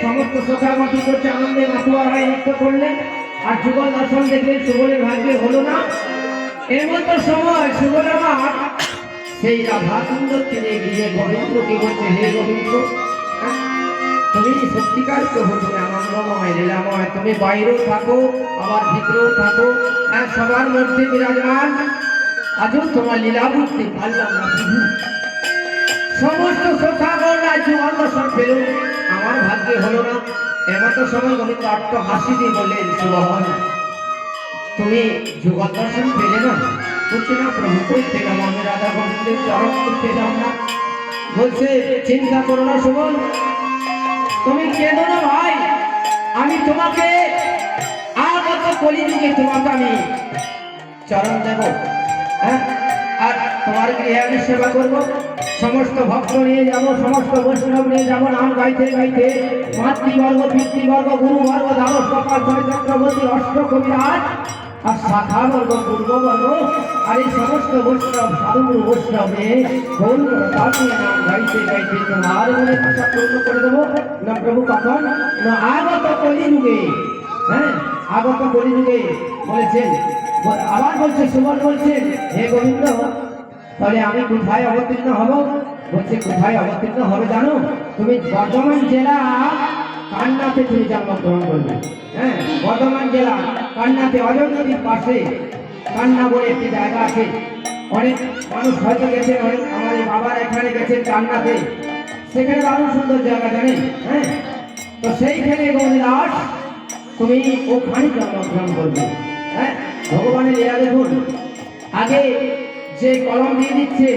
সমস্ত শোকামতি করছে, আনন্দে মাতুয়া হয়ে নৃত্য করলেন। আর যুগল দর্শন দেখলেন, সুবলের ভাগ্যে হলো না। এর মতো সময় সুবল আমার সেই রাধা কুণ্ডর তীরে গিয়ে গোবিন্দকে বলছে, হে গোবিন্দ, তুমি সত্যিকার প্রভু, তুমি আনন্দময় লীলাময়, তুমি বাইরেও থাকো আবার ভিতরেও থাকো, সবার মধ্যে বিরাজমান। আজও তোমার লীলা বুঝতে পারলাম না প্রভু। সমস্ত শোকাগণ যুগল দর্শন পেল, আমার ভাগ্যে হলো না। এমতো সময় গোবিন্দ আত্ম হাসি দিয়ে বললেন, সুবল, তুমি যুগল দর্শন পেলে না? বলছে, না প্রভু, কই পেলাম, আমি রাধা গোবিন্দের চরণ পেলাম না। বলছে, চিন্তা করো না সুবল, তুমি কেঁদো না ভাই, আমি তোমাকে আগত কলিযুগে তোমাকে আমি চরণ দেব, আর তোমার গৃহে আমি সেবা করবো। সমস্ত ভক্ত নিয়ে যাব, সমস্ত বৈষ্ণব নিয়ে যাব, নাম গাইতে গাইতে মাতৃবর্গ, পিতৃবর্গ, গুরুবর্গ, দ্বাদশ গোপাল, জয় চক্রবর্তী, অষ্ট কবিরাজ আর শাখা বর্গ, পূর্ববর্গ, আর এই সমস্ত বৈষ্ণব সাধুগুরু বৈষ্ণবে নাম গাইতে গাইতে তোমার মনে ভাষা পূর্ণ করে দেবো না প্রভু। কখন না আগত কলিযুগে, আগত কলিযুগে বলেছেন। আবার বলছে, সুবল বলছেন, হে গোবিন্দ, তাহলে আমি কোথায় অবতীর্ণ হব? বলছে, কোথায় অবতীর্ণ হবে জানো? তুমি বর্ধমান জেলা কান্নাতে তুমি জন্মগ্রহণ করবে। বর্ধমান জেলা কান্নাতে, অজয় নদীর পাশে কান্না বলে একটি জায়গা আছে। অনেক মানুষ হয়তো গেছেন, অনেক আমার বাবার এখানে গেছেন কান্নাতে, সেখানে দারুণ সুন্দর জায়গা জানেন। তো সেইখানে গৌরীদাস তুমি ওখানে জন্মগ্রহণ করবে। ভগবানের লীলা দেখুন, আগে যে কলম দিয়ে দিচ্ছে